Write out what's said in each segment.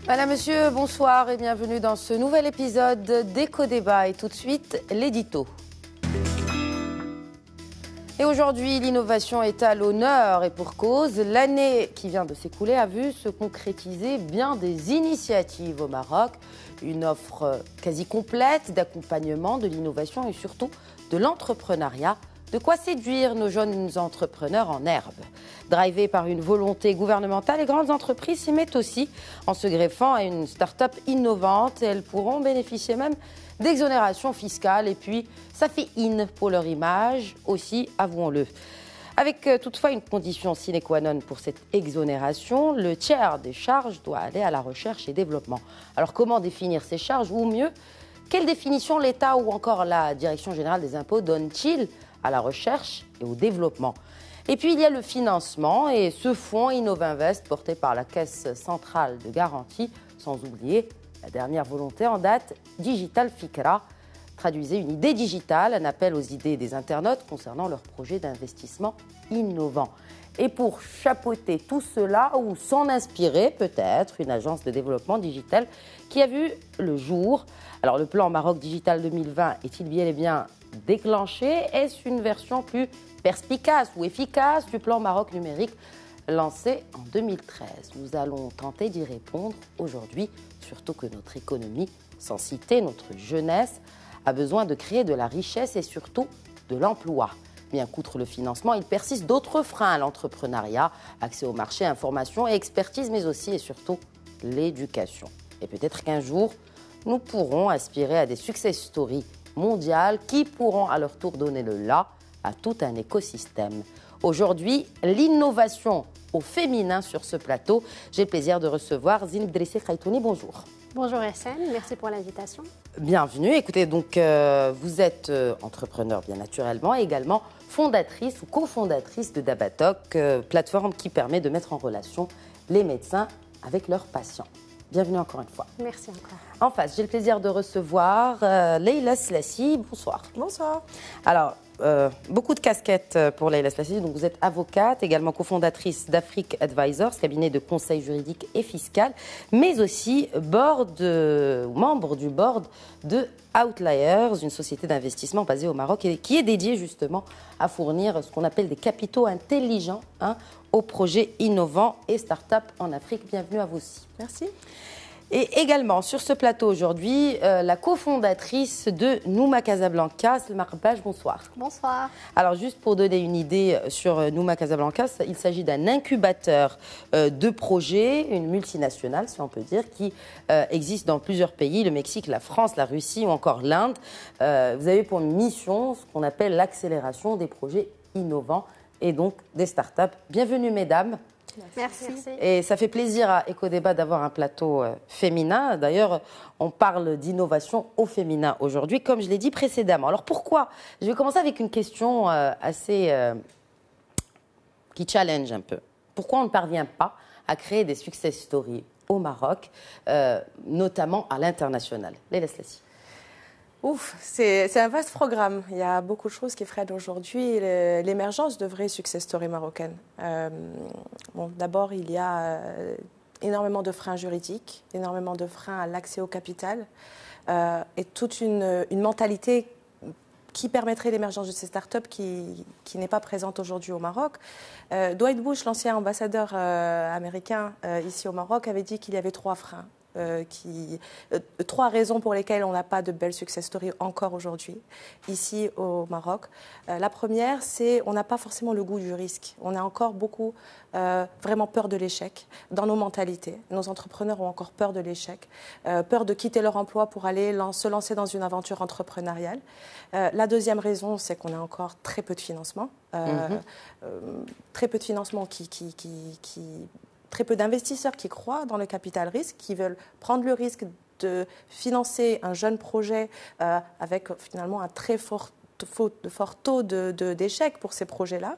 Madame, monsieur, bonsoir et bienvenue dans ce nouvel épisode d'Éco-Débat. Et tout de suite, l'édito. Et aujourd'hui, l'innovation est à l'honneur et pour cause. L'année qui vient de s'écouler a vu se concrétiser bien des initiatives au Maroc. Une offre quasi complète d'accompagnement de l'innovation et surtout de l'entrepreneuriat. De quoi séduire nos jeunes entrepreneurs en herbe. Drivées par une volonté gouvernementale, les grandes entreprises s'y mettent aussi en se greffant à une start-up innovante. Elles pourront bénéficier même d'exonérations fiscales. Et puis, ça fait in pour leur image aussi, avouons-le. Avec toutefois une condition sine qua non pour cette exonération, le tiers des charges doit aller à la recherche et développement. Alors comment définir ces charges ou mieux, quelle définition l'État ou encore la Direction générale des impôts donne-t-il à la recherche et au développement? Et puis il y a le financement et ce fonds Innovinvest porté par la Caisse centrale de garantie, sans oublier la dernière volonté en date, Digital Fikra. Traduisez une idée digitale, un appel aux idées des internautes concernant leurs projets d'investissement innovants. Et pour chapeauter tout cela, ou s'en inspirer peut-être, une agence de développement digital qui a vu le jour. Alors le plan Maroc Digital 2020 est-il bien et bien déclenché? Est-ce une version plus perspicace ou efficace du plan Maroc numérique lancé en 2013? Nous allons tenter d'y répondre aujourd'hui, surtout que notre économie, sans citer notre jeunesse, a besoin de créer de la richesse et surtout de l'emploi. Bien qu'outre le financement, il persiste d'autres freins à l'entrepreneuriat, accès au marché, information et expertise, mais aussi et surtout l'éducation. Et peut-être qu'un jour, nous pourrons aspirer à des success stories mondiales qui pourront à leur tour donner le là à tout un écosystème. Aujourd'hui, l'innovation au féminin sur ce plateau. J'ai le plaisir de recevoir Zineb Dressi Khaïtouni. Bonjour. Bonjour Essène, merci pour l'invitation. Bienvenue. Écoutez, donc vous êtes entrepreneur bien naturellement et également fondatrice ou cofondatrice de Dabatok, plateforme qui permet de mettre en relation les médecins avec leurs patients. Bienvenue encore une fois. Merci encore. En face, j'ai le plaisir de recevoir Leïla Slassi. Bonsoir. Bonsoir. Alors, beaucoup de casquettes pour Leïla Slassi. Donc, vous êtes avocate, également cofondatrice d'Afrique Advisors, cabinet de conseil juridique et fiscal, mais aussi membre du board de Outliers, une société d'investissement basée au Maroc et qui est dédiée justement à fournir ce qu'on appelle des capitaux intelligents aux projets innovants et start-up en Afrique. Bienvenue à vous aussi. Merci. Et également sur ce plateau aujourd'hui, la cofondatrice de Nouma Casablanca, Selma Rbaj, bonsoir. Bonsoir. Alors juste pour donner une idée sur Nouma Casablanca, il s'agit d'un incubateur de projets, une multinationale si on peut dire, qui existe dans plusieurs pays, le Mexique, la France, la Russie ou encore l'Inde. Vous avez pour mission ce qu'on appelle l'accélération des projets innovants et donc des startups. Bienvenue mesdames. Merci. Et ça fait plaisir à Éco-Débat d'avoir un plateau féminin. D'ailleurs, on parle d'innovation au féminin aujourd'hui, comme je l'ai dit précédemment. Alors pourquoi? Je vais commencer avec une question qui challenge un peu. Pourquoi on ne parvient pas à créer des success stories au Maroc, notamment à l'international? Leïla Slassi. Ouf, c'est un vaste programme. Il y a beaucoup de choses qui freinent aujourd'hui l'émergence de vraies success stories marocaines. D'abord, il y a énormément de freins juridiques, énormément de freins à l'accès au capital et toute une mentalité qui permettrait l'émergence de ces startups qui n'est pas présente aujourd'hui au Maroc. Dwight Bush, l'ancien ambassadeur américain ici au Maroc, avait dit qu'il y avait 3 freins. 3 raisons pour lesquelles on n'a pas de belles success stories encore aujourd'hui, ici au Maroc. La première, c'est on n'a pas forcément le goût du risque. On a encore beaucoup, vraiment peur de l'échec dans nos mentalités. Nos entrepreneurs ont encore peur de l'échec, peur de quitter leur emploi pour aller se lancer dans une aventure entrepreneuriale. La deuxième raison, c'est qu'on a encore très peu de financement. Très peu de financement très peu d'investisseurs qui croient dans le capital risque, qui veulent prendre le risque de financer un jeune projet avec finalement un très fort taux d'échec pour ces projets-là.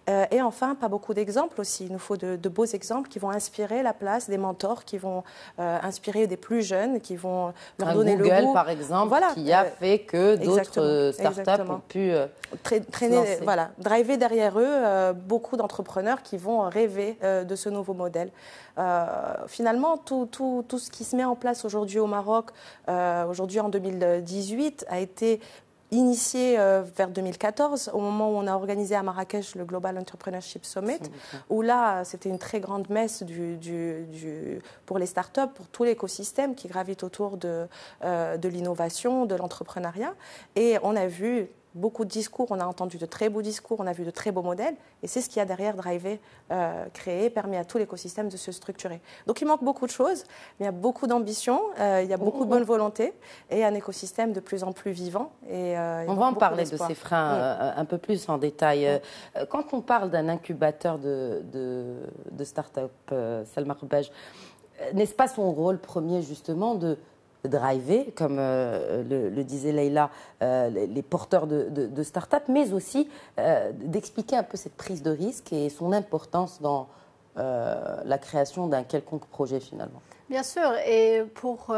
Et enfin, pas beaucoup d'exemples aussi. Il nous faut de beaux exemples qui vont inspirer la place des mentors, qui vont inspirer des plus jeunes, qui vont leur donner Google, le goût. par exemple, Voilà, qui a fait que d'autres startups ont pu traîner, voilà, driver derrière eux beaucoup d'entrepreneurs qui vont rêver de ce nouveau modèle. Finalement, tout ce qui se met en place aujourd'hui au Maroc, aujourd'hui en 2018, a été initié vers 2014, au moment où on a organisé à Marrakech le Global Entrepreneurship Summit, où là, c'était une très grande messe pour les startups, pour tout l'écosystème qui gravite autour de l'innovation, de l'entrepreneuriat. Et on a vu beaucoup de discours, on a entendu de très beaux discours, on a vu de très beaux modèles, et c'est ce qui a derrière drivé, créé, permis à tout l'écosystème de se structurer. Donc il manque beaucoup de choses, mais il y a beaucoup d'ambition, il y a beaucoup de bonne volonté, et un écosystème de plus en plus vivant. Et, on va en parler de ces freins un peu plus en détail. Quand on parle d'un incubateur de start-up, Salma Roubaj, n'est-ce pas son rôle premier justement de driver, comme le disait Leïla, les porteurs de start-up, mais aussi d'expliquer un peu cette prise de risque et son importance dans la création d'un quelconque projet finalement. Bien sûr, et pour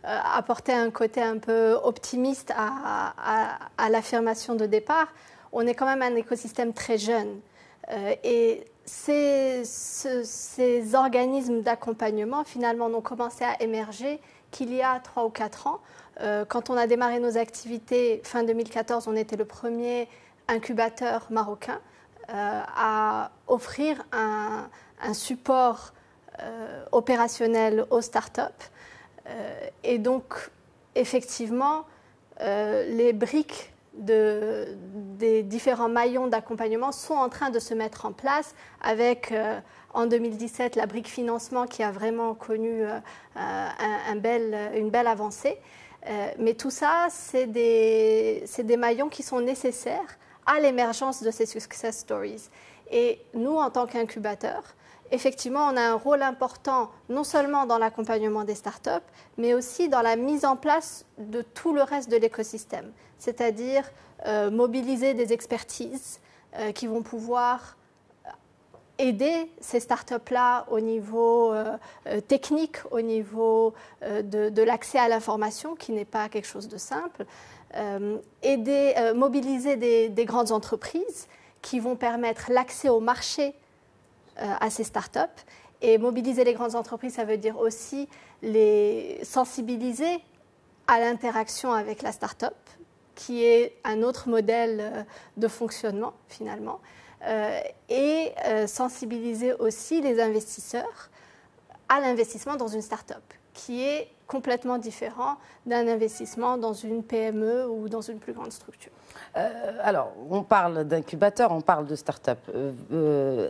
apporter un côté un peu optimiste à l'affirmation de départ, on est quand même un écosystème très jeune. Et ces organismes d'accompagnement, finalement, n'ont commencé à émerger qu'il y a 3 ou 4 ans. Quand on a démarré nos activités fin 2014, on était le premier incubateur marocain à offrir un support opérationnel aux startups. Et donc, effectivement, les briques des différents maillons d'accompagnement sont en train de se mettre en place avec, en 2017, la brique financement qui a vraiment connu une belle avancée. Mais tout ça, c'est des maillons qui sont nécessaires à l'émergence de ces success stories. Et nous, en tant qu'incubateur, effectivement, on a un rôle important non seulement dans l'accompagnement des startups, mais aussi dans la mise en place de tout le reste de l'écosystème. C'est-à-dire mobiliser des expertises qui vont pouvoir aider ces startups-là au niveau technique, au niveau de l'accès à l'information, qui n'est pas quelque chose de simple. Mobiliser des grandes entreprises qui vont permettre l'accès au marché à ces startups. Et mobiliser les grandes entreprises, ça veut dire aussi les sensibiliser à l'interaction avec la startup, qui est un autre modèle de fonctionnement finalement, et sensibiliser aussi les investisseurs à l'investissement dans une startup, qui est complètement différent d'un investissement dans une PME ou dans une plus grande structure. Alors, on parle d'incubateur, on parle de start-up.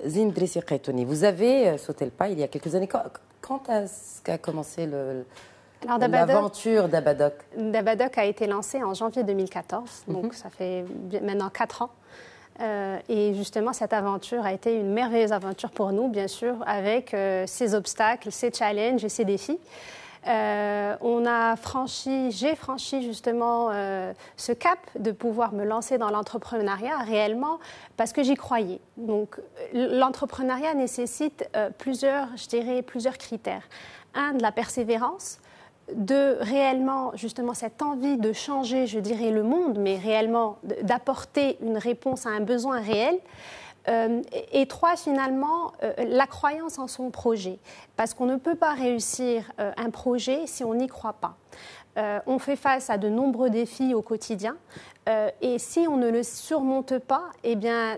Zine Dressi-Khaitouni, vous avez sauté le pas il y a quelques années. Quand est-ce qu'a commencé l'aventure d'Abadoc? D'Abadoc a été lancé en janvier 2014, donc ça fait maintenant 4 ans. Et justement, cette aventure a été une merveilleuse aventure pour nous, bien sûr, avec ses obstacles, ses challenges et ses défis. J'ai franchi justement ce cap de pouvoir me lancer dans l'entrepreneuriat réellement parce que j'y croyais. Donc, l'entrepreneuriat nécessite plusieurs critères. 1, de la persévérance. 2, réellement, justement, cette envie de changer, je dirais, le monde, mais réellement d'apporter une réponse à un besoin réel. Et 3, finalement, la croyance en son projet. Parce qu'on ne peut pas réussir un projet si on n'y croit pas. On fait face à de nombreux défis au quotidien. Et si on ne le surmonte pas, eh bien,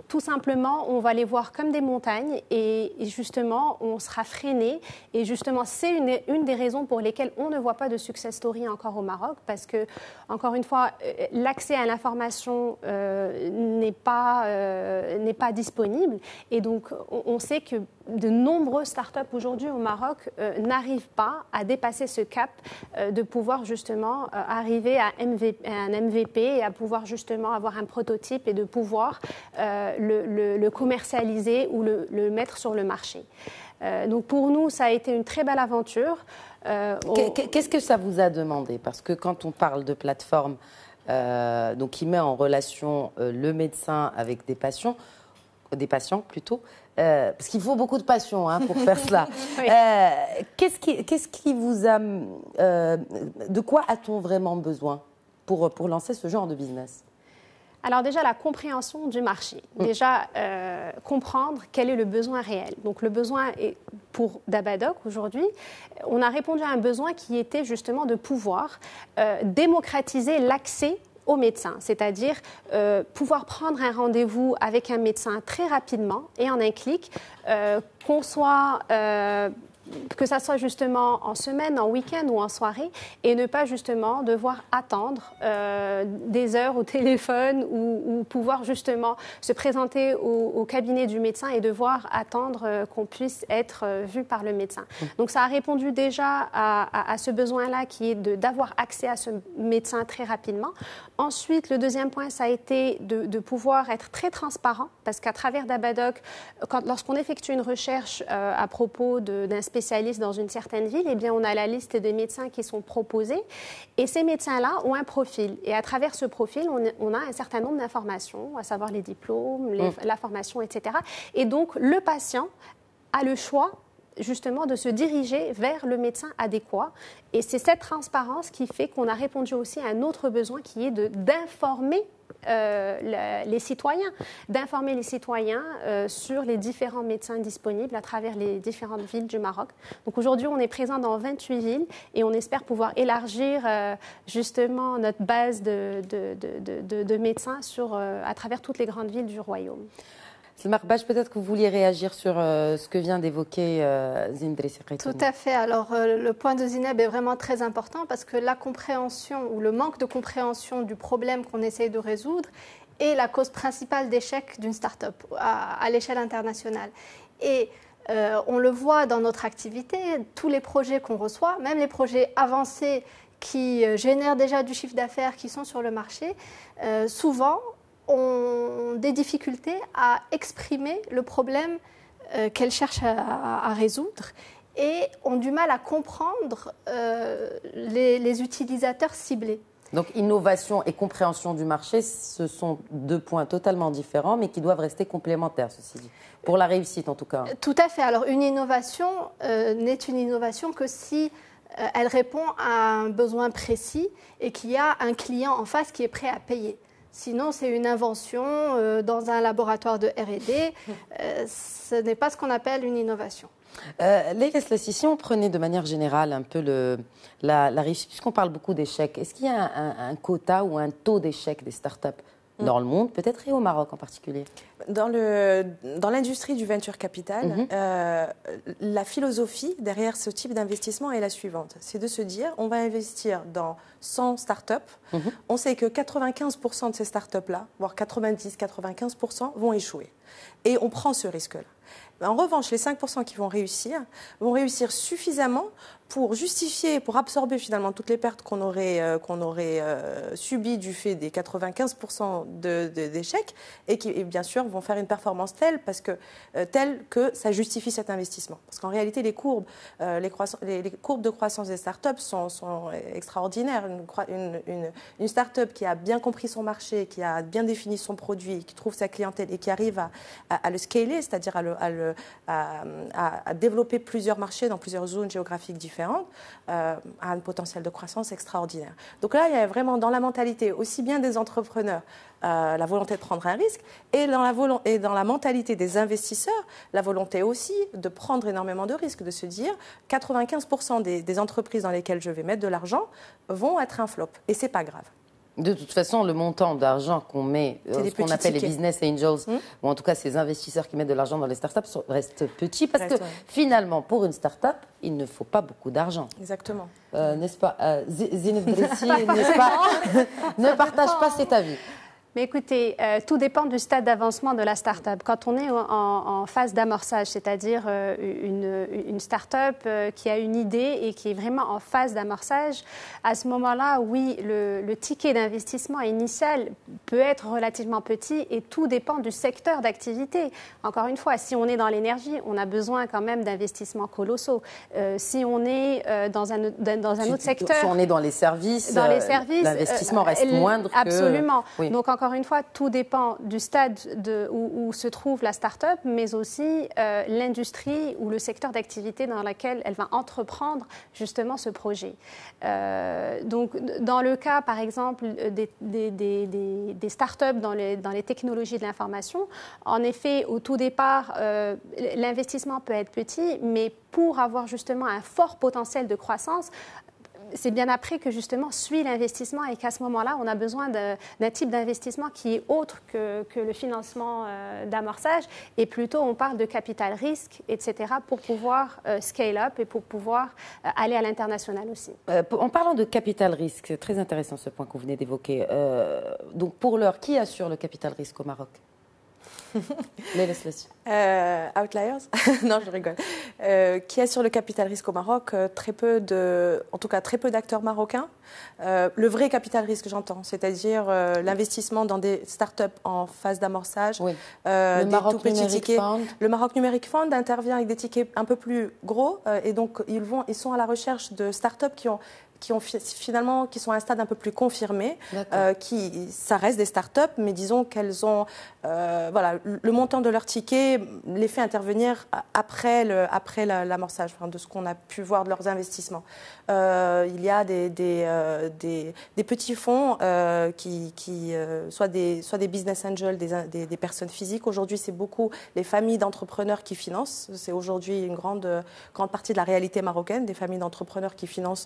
tout simplement, on va les voir comme des montagnes et justement, on sera freiné. Et justement, c'est une des raisons pour lesquelles on ne voit pas de success story encore au Maroc parce que, encore une fois, l'accès à l'information n'est pas disponible. Et donc, on sait que de nombreuses startups aujourd'hui au Maroc n'arrivent pas à dépasser ce cap de pouvoir justement arriver à un MVP et à pouvoir justement avoir un prototype et de pouvoir le commercialiser ou le mettre sur le marché. Donc pour nous, ça a été une très belle aventure. Qu'est-ce que ça vous a demandé? Parce que quand on parle de plateforme qui met en relation le médecin avec des patients, des patients plutôt, parce qu'il faut beaucoup de passion pour faire cela. Oui. Qu'est-ce qui vous a... de quoi a-t-on vraiment besoin pour lancer ce genre de business? Alors déjà, la compréhension du marché. Déjà, comprendre quel est le besoin réel. Donc le besoin est pour Dabadoc aujourd'hui, on a répondu à un besoin qui était justement de pouvoir démocratiser l'accès aux médecins, c'est-à-dire pouvoir prendre un rendez-vous avec un médecin très rapidement et en un clic, qu'on soit... que ça soit justement en semaine, en week-end ou en soirée, et ne pas justement devoir attendre des heures au téléphone ou pouvoir justement se présenter au cabinet du médecin et devoir attendre qu'on puisse être vu par le médecin. Donc ça a répondu déjà à ce besoin-là qui est d'avoir accès à ce médecin très rapidement. Ensuite, le deuxième point, ça a été de pouvoir être très transparent, parce qu'à travers Dabadoc, lorsqu'on effectue une recherche à propos d'un spécialiste dans une certaine ville, eh bien, on a la liste des médecins qui sont proposés. Et ces médecins-là ont un profil. Et à travers ce profil, on a un certain nombre d'informations, à savoir les diplômes, la formation, etc. Et donc, le patient a le choix justement de se diriger vers le médecin adéquat. Et c'est cette transparence qui fait qu'on a répondu aussi à un autre besoin qui est d'informer les citoyens, sur les différents médecins disponibles à travers les différentes villes du Maroc. Donc aujourd'hui, on est présent dans 28 villes et on espère pouvoir élargir justement notre base de médecins à travers toutes les grandes villes du royaume. Selma Rbach, peut-être que vous vouliez réagir sur ce que vient d'évoquer Zineb Dressi Retouni. Tout à fait. Alors, le point de Zineb est vraiment très important parce que la compréhension ou le manque de compréhension du problème qu'on essaye de résoudre est la cause principale d'échec d'une start-up à l'échelle internationale. Et on le voit dans notre activité, tous les projets qu'on reçoit, même les projets avancés qui génèrent déjà du chiffre d'affaires, qui sont sur le marché, souvent ont des difficultés à exprimer le problème qu'elles cherchent à résoudre et ont du mal à comprendre les utilisateurs ciblés. Donc innovation et compréhension du marché, ce sont deux points totalement différents, mais qui doivent rester complémentaires, ceci dit, pour la réussite en tout cas. Tout à fait. Alors une innovation n'est une innovation que si elle répond à un besoin précis et qu'il y a un client en face qui est prêt à payer. Sinon, c'est une invention dans un laboratoire de R&D. Ce n'est pas ce qu'on appelle une innovation. Leila Slassi, si on prenait de manière générale un peu la réussite, puisqu'on parle beaucoup d'échecs, est-ce qu'il y a un quota ou un taux d'échec des startups dans le monde, peut-être, et au Maroc en particulier? Dans l'industrie du venture capital, la philosophie derrière ce type d'investissement est la suivante. C'est de se dire, on va investir dans 100 startups. On sait que 95% de ces startups-là, voire 90-95%, vont échouer. Et on prend ce risque-là. En revanche, les 5% qui vont réussir suffisamment pour justifier, pour absorber finalement toutes les pertes qu'on aurait subies du fait des 95% d'échecs et qui, bien sûr, vont faire une performance telle que ça justifie cet investissement. Parce qu'en réalité, les courbes de croissance des startups sont extraordinaires. Une startup qui a bien compris son marché, qui a bien défini son produit, qui trouve sa clientèle et qui arrive à le scaler, c'est-à-dire à développer plusieurs marchés dans plusieurs zones géographiques différentes, a un potentiel de croissance extraordinaire. Donc là, il y a vraiment dans la mentalité aussi bien des entrepreneurs la volonté de prendre un risque et dans la mentalité des investisseurs, la volonté aussi de prendre énormément de risques, de se dire 95% des entreprises dans lesquelles je vais mettre de l'argent vont être un flop et c'est pas grave. De toute façon, le montant d'argent qu'on met, ce qu'on appelle les business angels, ou en tout cas ces investisseurs qui mettent de l'argent dans les startups, reste petit parce que finalement, pour une startup, il ne faut pas beaucoup d'argent. Exactement. N'est-ce pas Zineb Dressi, n'est-ce pas ne partage pas cet avis. Mais écoutez, tout dépend du stade d'avancement de la start-up. Quand on est en phase d'amorçage, c'est-à-dire une start-up qui a une idée et qui est vraiment en phase d'amorçage, à ce moment-là, oui, le ticket d'investissement initial peut être relativement petit et tout dépend du secteur d'activité. Encore une fois, si on est dans l'énergie, on a besoin quand même d'investissements colossaux. Si on est dans un autre secteur... Si on est dans les services, l'investissement reste moindre. Absolument. Oui. Donc, encore encore une fois, tout dépend du stade où se trouve la start-up, mais aussi l'industrie ou le secteur d'activité dans lequel elle va entreprendre justement ce projet. Donc, dans le cas, par exemple, des start-up dans les technologies de l'information, en effet, au tout départ, l'investissement peut être petit, mais pour avoir justement un fort potentiel de croissance, c'est bien après que justement suit l'investissement et qu'à ce moment-là, on a besoin d'un type d'investissement qui est autre que le financement d'amorçage et plutôt on parle de capital risque, etc. pour pouvoir scale up et pour pouvoir aller à l'international aussi. En parlant de capital risque, c'est très intéressant ce point que vous venez d'évoquer. Donc pour l'heure, qui assure le capital risque au Maroc? Outliers Non, je rigole. Qui assure le capital risque au Maroc? En tout cas, très peu d'acteurs marocains. Le vrai capital risque, j'entends, c'est-à-dire l'investissement dans des startups en phase d'amorçage, oui. Le Maroc Numeric Fund. Le Maroc Numeric Fund intervient avec des tickets un peu plus gros et donc ils sont à la recherche de startups qui sont à un stade un peu plus confirmé, ça reste des startups, mais disons qu'elles ont, le montant de leur ticket les fait intervenir après l'amorçage, de ce qu'on a pu voir de leurs investissements. Il y a des petits fonds soit des business angels, des personnes physiques. Aujourd'hui, c'est beaucoup les familles d'entrepreneurs qui financent. C'est aujourd'hui une grande partie de la réalité marocaine, des familles d'entrepreneurs qui financent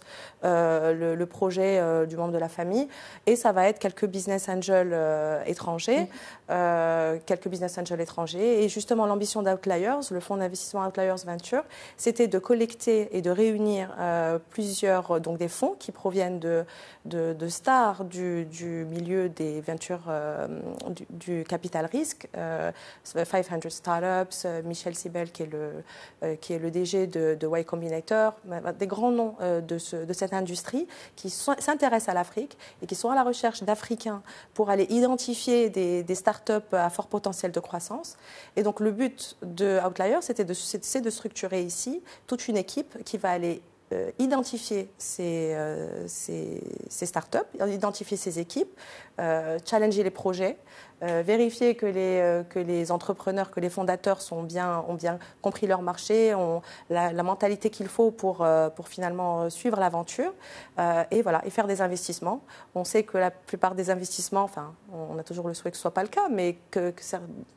le projet du membre de la famille. Et ça va être quelques business angels étrangers. Et justement, l'ambition d'Outliers, le fonds d'investissement Outliers Venture, c'était de collecter et de réunir plusieurs, donc des fonds qui proviennent de stars du milieu des ventures, du capital risque, 500 Startups, Michel Sibel qui est le DG de Y Combinator, des grands noms de cette industrie qui s'intéressent à l'Afrique et qui sont à la recherche d'Africains pour aller identifier des startups à fort potentiel de croissance. Et donc le but de Outliers, c'est de structurer ici toute une équipe qui va aller identifier ces startups, identifier ces équipes, challenger les projets, vérifier que les entrepreneurs, que les fondateurs ont bien compris leur marché, ont la mentalité qu'il faut pour finalement suivre l'aventure et faire des investissements. On sait que la plupart des investissements, on a toujours le souhait que ce ne soit pas le cas, mais que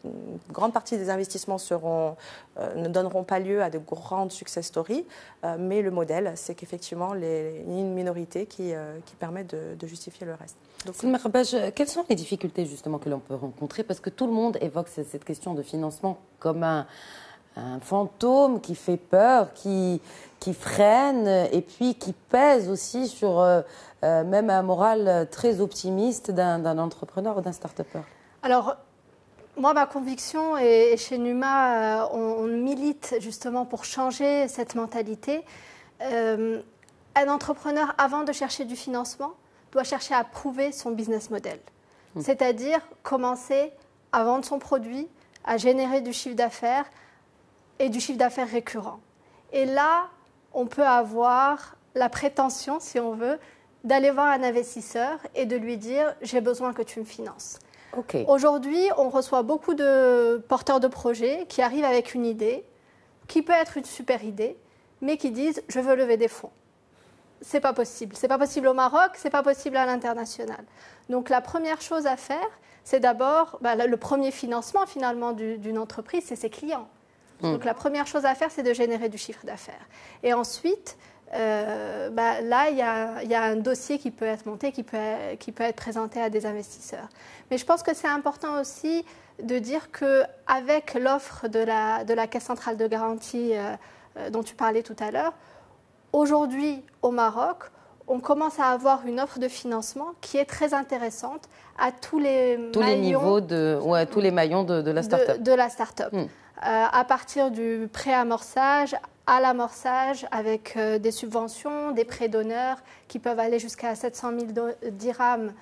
une grande partie des investissements ne donneront pas lieu à de grandes success stories, mais le modèle, c'est qu'effectivement, une minorité qui permet de justifier le reste. Donc, Selma Khabbaj, quelles sont les difficultés justement que l'on peut rencontrer? Parce que tout le monde évoque cette question de financement comme un fantôme qui fait peur, qui freine et puis qui pèse aussi sur même un moral très optimiste d'un entrepreneur ou d'un start-upper. Alors, moi, ma conviction, et chez Numa, on milite justement pour changer cette mentalité. Un entrepreneur, avant de chercher du financement, doit chercher à prouver son business model. C'est-à-dire commencer à vendre son produit, à générer du chiffre d'affaires et du chiffre d'affaires récurrent. Et là, on peut avoir la prétention, si on veut, d'aller voir un investisseur et de lui dire « j'ai besoin que tu me finances ». Aujourd'hui, on reçoit beaucoup de porteurs de projets qui arrivent avec une idée, qui peut être une super idée, mais qui disent « je veux lever des fonds ». C'est pas possible. C'est pas possible au Maroc, c'est pas possible à l'international. Donc la première chose à faire, c'est d'abord le premier financement finalement d'une entreprise, c'est ses clients. Donc la première chose à faire, c'est de générer du chiffre d'affaires. Et ensuite, là, il y a un dossier qui peut être monté, qui peut être présenté à des investisseurs. Mais je pense que c'est important aussi de dire qu'avec l'offre de la Caisse centrale de garantie dont tu parlais tout à l'heure, aujourd'hui, au Maroc, on commence à avoir une offre de financement qui est très intéressante à tous les niveaux tous les maillons de la start-up. De la start-up. À partir du pré-amorçage à l'amorçage avec des subventions, des prêts d'honneur qui peuvent aller jusqu'à 700 000 dirhams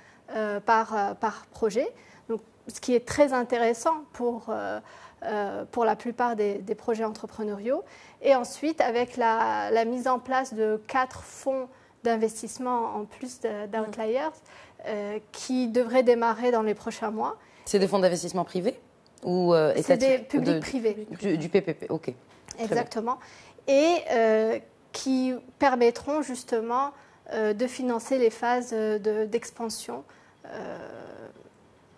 par projet. Donc, ce qui est très intéressant pour la plupart des projets entrepreneuriaux. Et ensuite, avec la mise en place de 4 fonds d'investissement en plus d'Outliers, qui devrait démarrer dans les prochains mois. C'est des fonds d'investissement privés ou c'est des publics-privés. Du PPP, ok. Exactement. Et qui permettront justement de financer les phases d'expansion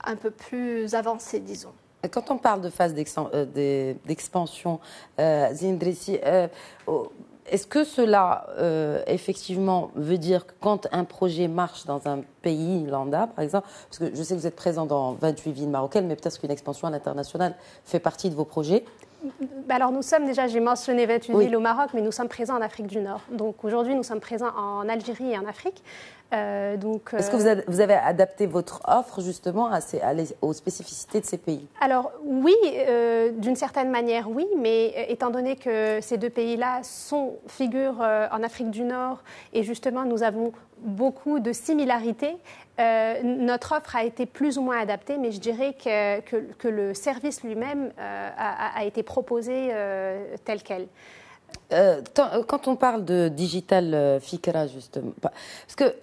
un peu plus avancées, disons. Quand on parle de phase d'expansion, Zindressi, est-ce que cela, effectivement, veut dire que quand un projet marche dans un pays lambda, par exemple, parce que je sais que vous êtes présent dans 28 villes marocaines, mais peut-être qu'une expansion à l'international fait partie de vos projets? Alors nous sommes déjà, j'ai mentionné 28 villes au Maroc, mais nous sommes présents en Afrique du Nord. Donc aujourd'hui, nous sommes présents en Algérie et en Afrique. Est-ce que vous avez adapté votre offre justement aux spécificités de ces pays? Alors oui, d'une certaine manière oui, mais étant donné que ces deux pays-là figurent en Afrique du Nord et justement nous avons beaucoup de similarités, notre offre a été plus ou moins adaptée, mais je dirais que le service lui-même a été proposé tel quel. Quand on parle de Digital Fikra, justement, parce que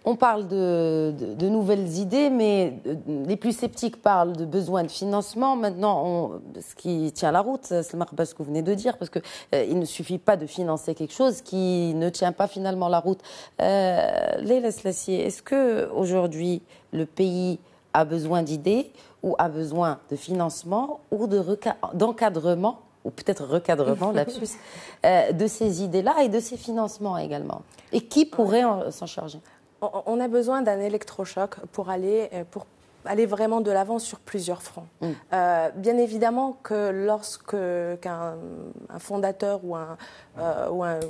on parle de nouvelles idées, mais les plus sceptiques parlent de besoin de financement. Maintenant, ce qui tient la route, c'est ce que vous venez de dire, parce qu'il ne suffit pas de financer quelque chose qui ne tient pas finalement la route. Leila Slassi, est-ce qu'aujourd'hui, le pays a besoin d'idées ou a besoin de financement ou d'encadrement ou peut-être recadrement, lapsus, de ces idées-là et de ces financements également? Et qui pourrait s'en charger? On a besoin d'un électrochoc pour aller vraiment de l'avant sur plusieurs fronts. Bien évidemment que lorsqu'un fondateur ou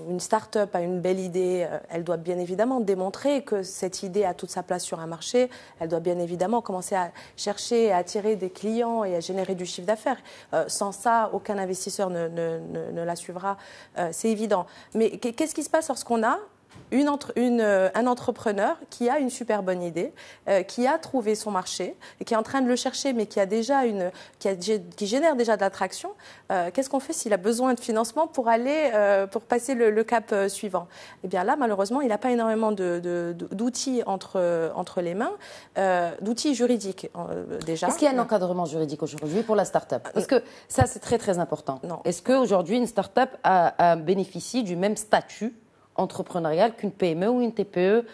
une start-up a une belle idée, elle doit bien évidemment démontrer que cette idée a toute sa place sur un marché. Elle doit bien évidemment commencer à chercher, à attirer des clients et à générer du chiffre d'affaires. Sans ça, aucun investisseur ne la suivra, c'est évident. Mais qu'est-ce qui se passe lorsqu'on a un entrepreneur qui a une super bonne idée, qui a trouvé son marché et qui est en train de le chercher, mais qui génère déjà de l'attraction? Qu'est-ce qu'on fait s'il a besoin de financement pour passer le cap suivant? Eh bien là, malheureusement, il n'a pas énormément d'outils entre les mains, d'outils juridiques déjà. Est-ce qu'il y a un encadrement juridique aujourd'hui pour la start-up? Parce que ça, c'est très très important. Non. Est-ce qu'aujourd'hui, une start-up bénéficie du même statut entrepreneuriale qu'une PME ou une TPE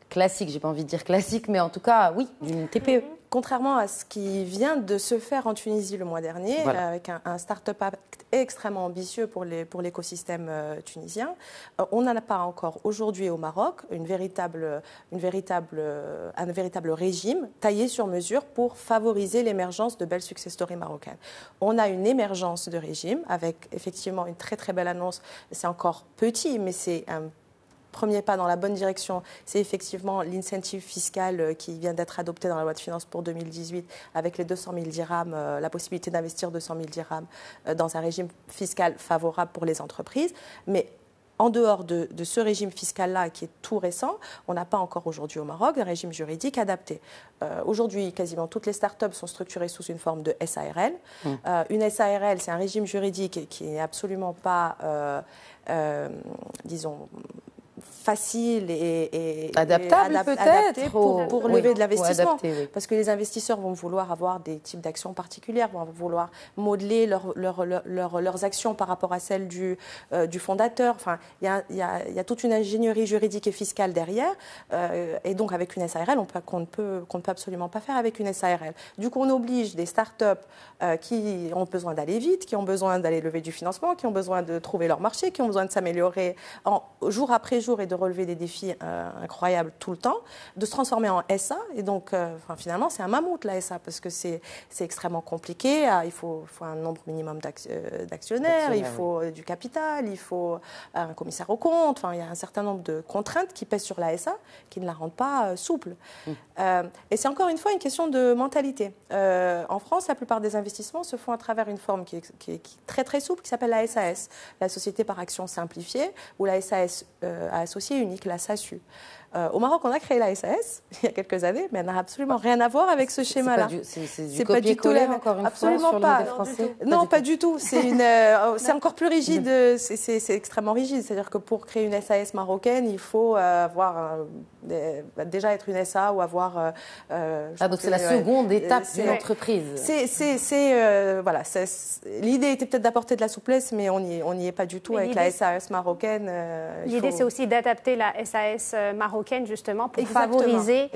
classique? J'ai pas envie de dire classique, mais en tout cas, oui, une TPE. Contrairement à ce qui vient de se faire en Tunisie le mois dernier, voilà, avec un Start-up Act extrêmement ambitieux pour l'écosystème tunisien, on n'en a pas encore aujourd'hui au Maroc un véritable régime taillé sur mesure pour favoriser l'émergence de belles success stories marocaines. On a une émergence de régime avec effectivement une très très belle annonce. C'est encore petit, mais c'est un premier pas dans la bonne direction, c'est effectivement l'incentive fiscal qui vient d'être adopté dans la loi de finances pour 2018 avec les 200 000 dirhams, la possibilité d'investir 200 000 dirhams dans un régime fiscal favorable pour les entreprises. Mais en dehors de ce régime fiscal-là qui est tout récent, on n'a pas encore aujourd'hui au Maroc un régime juridique adapté. Aujourd'hui, quasiment toutes les start-up sont structurées sous une forme de SARL. Une SARL, c'est un régime juridique qui n'est absolument pas, disons, facile et adaptable peut-être pour lever de l'investissement. Oui. Parce que les investisseurs vont vouloir avoir des types d'actions particulières, vont vouloir modeler leurs actions par rapport à celles du fondateur. Enfin, il y a toute une ingénierie juridique et fiscale derrière. Et donc, avec une SARL, qu'on ne peut absolument pas faire avec une SARL. Du coup, on oblige des start-up qui ont besoin d'aller vite, qui ont besoin d'aller lever du financement, qui ont besoin de trouver leur marché, qui ont besoin de s'améliorer jour après jour et de relever des défis incroyables tout le temps, de se transformer en SA. Et donc, finalement, c'est un mammouth, la SA, parce que c'est extrêmement compliqué. Il faut un nombre minimum d'actionnaires, il faut du capital, il faut un commissaire aux comptes. Enfin, il y a un certain nombre de contraintes qui pèsent sur la SA qui ne la rendent pas souple. Et c'est encore une fois une question de mentalité. En France, la plupart des investissements se font à travers une forme qui est très très souple, qui s'appelle la SAS, la Société par Action Simplifiée, ou la SAS associée unique, la SASU. Au Maroc, on a créé la SAS il y a quelques années, mais elle n'a absolument rien à voir avec ce schéma-là. C'est pas du tout la même. Encore une absolument fois, pas. Sur le modèle français. Non, pas du tout. C'est encore plus rigide. C'est extrêmement rigide. C'est-à-dire que pour créer une SAS marocaine, il faut déjà être une SA ou avoir. Donc c'est la seconde étape d'une entreprise. Voilà. L'idée était peut-être d'apporter de la souplesse, mais on n'y est pas du tout avec la SAS marocaine. L'idée, c'est aussi d'adapter la SAS marocaine justement pour favoriser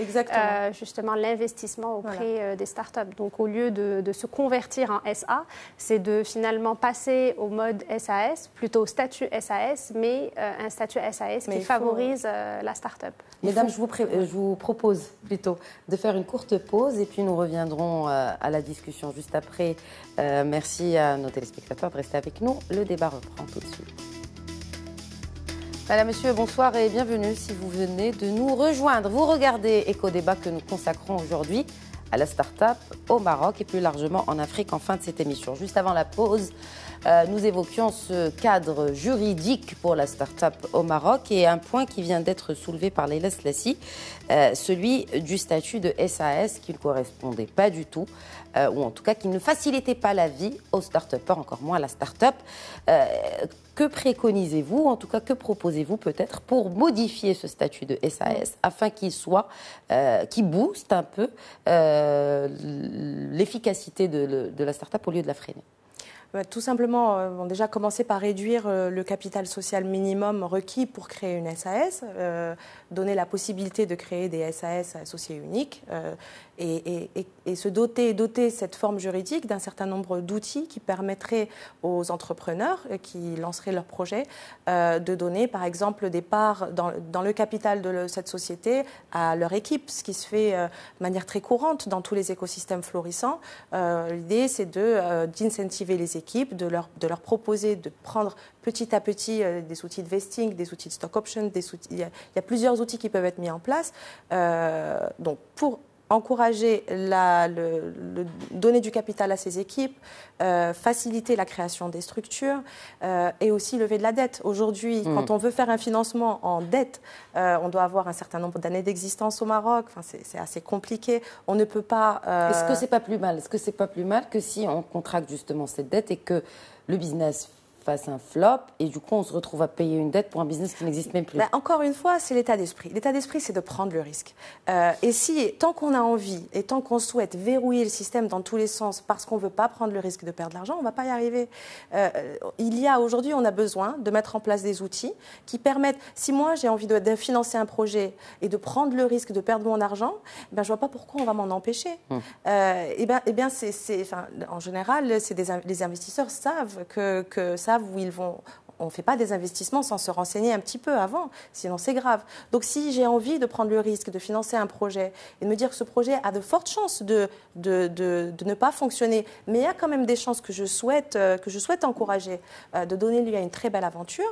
justement l'investissement auprès des startups. Donc au lieu de se convertir en SA, c'est de finalement passer au mode SAS, plutôt statut SAS, mais un statut SAS qui favorise la startup. Mesdames, je vous propose plutôt de faire une courte pause et puis nous reviendrons à la discussion juste après. Merci à nos téléspectateurs de rester avec nous. Le débat reprend tout de suite. Madame, Monsieur, bonsoir et bienvenue si vous venez de nous rejoindre. Vous regardez Éco-Débat que nous consacrons aujourd'hui à la start-up au Maroc et plus largement en Afrique en fin de cette émission. Juste avant la pause, nous évoquions ce cadre juridique pour la start-up au Maroc et un point qui vient d'être soulevé par Leila Slassi, celui du statut de SAS qui ne correspondait pas du tout, ou en tout cas qui ne facilitait pas la vie aux start-upers, encore moins à la start-up. Que préconisez-vous, en tout cas que proposez-vous peut-être pour modifier ce statut de SAS afin qu'il booste un peu l'efficacité de la start-up au lieu de la freiner? Tout simplement, déjà commencer par réduire le capital social minimum requis pour créer une SAS, donner la possibilité de créer des SAS associés uniques et se doter cette forme juridique d'un certain nombre d'outils qui permettraient aux entrepreneurs qui lanceraient leur projet de donner par exemple des parts dans le capital de cette société à leur équipe, ce qui se fait de manière très courante dans tous les écosystèmes florissants. L'idée c'est d'incentiver les équipes, de leur proposer de prendre petit à petit des outils de vesting, des outils de stock option, il y a plusieurs outils qui peuvent être mis en place. Donc pour encourager donner du capital à ces équipes, faciliter la création des structures et aussi lever de la dette. Aujourd'hui, quand on veut faire un financement en dette, on doit avoir un certain nombre d'années d'existence au Maroc. Enfin, c'est assez compliqué. On ne peut pas... Est-ce que c'est pas plus mal? Est-ce que c'est pas plus mal que si on contracte justement cette dette et que le business fasse un flop et du coup on se retrouve à payer une dette pour un business qui n'existe même plus? Encore une fois, c'est l'état d'esprit. L'état d'esprit, c'est de prendre le risque. Et tant qu'on a envie et tant qu'on souhaite verrouiller le système dans tous les sens parce qu'on ne veut pas prendre le risque de perdre de l'argent, on ne va pas y arriver. Aujourd'hui, on a besoin de mettre en place des outils qui permettent, si moi j'ai envie de financer un projet et de prendre le risque de perdre mon argent, je ne vois pas pourquoi on va m'en empêcher. En général, les investisseurs savent où ils vont. On ne fait pas des investissements sans se renseigner un petit peu avant, sinon c'est grave. Donc si j'ai envie de prendre le risque de financer un projet et de me dire que ce projet a de fortes chances de ne pas fonctionner, mais il y a quand même des chances que je souhaite encourager, de donner lieu à une très belle aventure,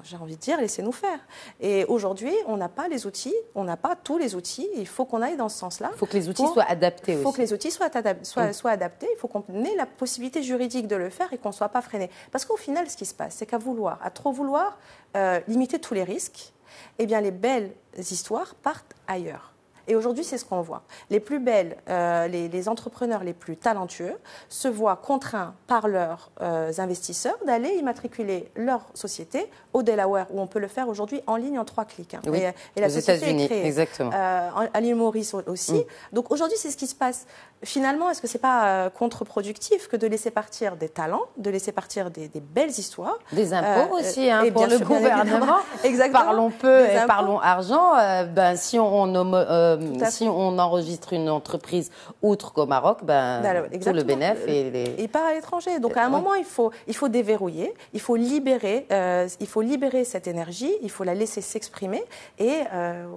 j'ai envie de dire laissez-nous faire. Et aujourd'hui, on n'a pas les outils, on n'a pas tous les outils, il faut qu'on aille dans ce sens-là. Il faut que les outils soient adaptés aussi. Il faut que les outils soient adaptés, il faut qu'on ait la possibilité juridique de le faire et qu'on ne soit pas freiné. Parce qu'au final, ce qui se passe, c'est qu'à trop vouloir limiter tous les risques, les belles histoires partent ailleurs. Et aujourd'hui, c'est ce qu'on voit. Les plus belles, les entrepreneurs les plus talentueux se voient contraints par leurs investisseurs d'aller immatriculer leur société au Delaware, où on peut le faire aujourd'hui en ligne en 3 clics. Oui, et la aux société États-Unis, est créée. exactement. À l'île Maurice aussi. Donc aujourd'hui, c'est ce qui se passe. Finalement, est-ce que ce n'est pas contre-productif que de laisser partir des talents, de laisser partir des belles histoires? Des impôts aussi, pour le sûr, gouvernement. Exactement. Parlons peu et parlons argent. Si on enregistre une entreprise outre qu'au Maroc, tout le bénéfice il part à l'étranger. Donc à un moment, il faut déverrouiller, il faut libérer cette énergie, il faut la laisser s'exprimer. Et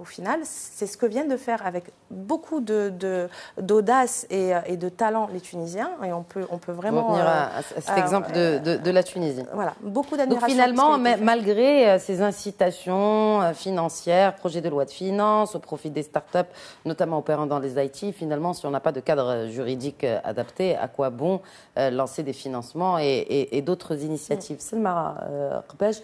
au final, c'est ce que viennent de faire avec beaucoup d'audace et de talent les Tunisiens. Et on peut vraiment revenir à cet exemple de la Tunisie. Voilà, beaucoup d'admiration. Donc finalement, malgré ces incitations financières, projet de loi de finances au profit des startups, notamment opérant dans les IT, finalement, si on n'a pas de cadre juridique adapté, à quoi bon lancer des financements et d'autres initiatives? Selma Rbej,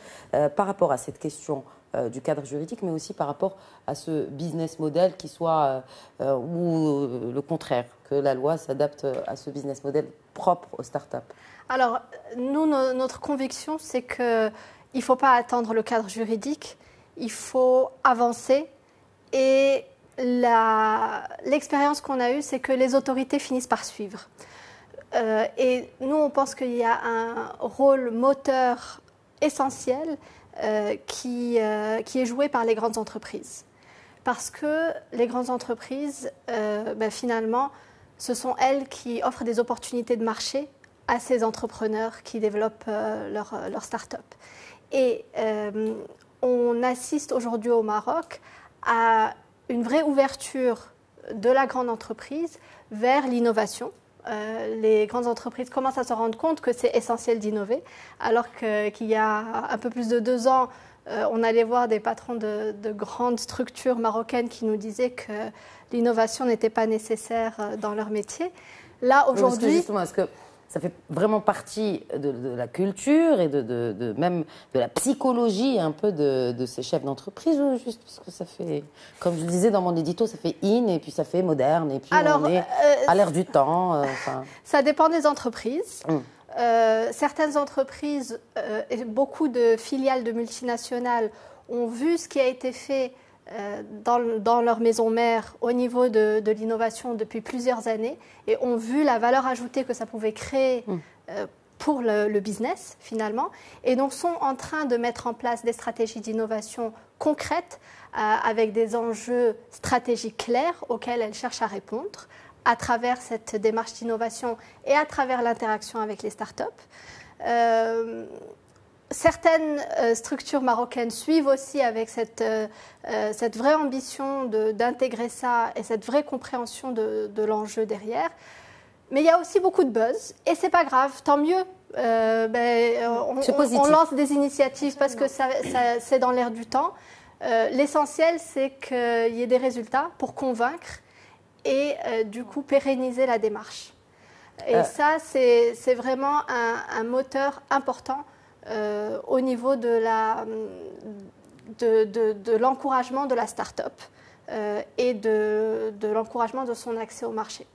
par rapport à cette question du cadre juridique, mais aussi par rapport à ce business model qui soit, ou le contraire, que la loi s'adapte à ce business model propre aux startups? Alors, nous, notre conviction, c'est qu'il ne faut pas attendre le cadre juridique, il faut avancer. Et l'expérience qu'on a eue, c'est que les autorités finissent par suivre. Et nous, on pense qu'il y a un rôle moteur essentiel qui est joué par les grandes entreprises. Parce que les grandes entreprises, finalement, ce sont elles qui offrent des opportunités de marché à ces entrepreneurs qui développent leur start-up. Et on assiste aujourd'hui au Maroc à une vraie ouverture de la grande entreprise vers l'innovation. Les grandes entreprises commencent à se rendre compte que c'est essentiel d'innover, alors qu'il y a un peu plus de 2 ans, on allait voir des patrons de grandes structures marocaines qui nous disaient que l'innovation n'était pas nécessaire dans leur métier. Là, aujourd'hui... Est-ce que ça fait vraiment partie de la culture et même de la psychologie un peu de ces chefs d'entreprise, ou juste parce que ça fait, comme je le disais dans mon édito, ça fait in et puis ça fait moderne et puis on est à l'ère du temps. Ça dépend des entreprises. Certaines entreprises et beaucoup de filiales de multinationales ont vu ce qui a été fait dans leur maison mère au niveau de l'innovation depuis plusieurs années et ont vu la valeur ajoutée que ça pouvait créer pour le business finalement, et donc sont en train de mettre en place des stratégies d'innovation concrètes avec des enjeux stratégiques clairs auxquels elles cherchent à répondre à travers cette démarche d'innovation et à travers l'interaction avec les startups. Certaines structures marocaines suivent aussi avec cette vraie ambition d'intégrer ça et cette vraie compréhension de l'enjeu derrière. Mais il y a aussi beaucoup de buzz et c'est pas grave, tant mieux. On lance des initiatives parce que c'est dans l'air du temps. L'essentiel, c'est qu'il y ait des résultats pour convaincre et du coup pérenniser la démarche. Et ça, c'est vraiment un moteur important au niveau de l'encouragement de la start-up et de l'encouragement de son accès au marché.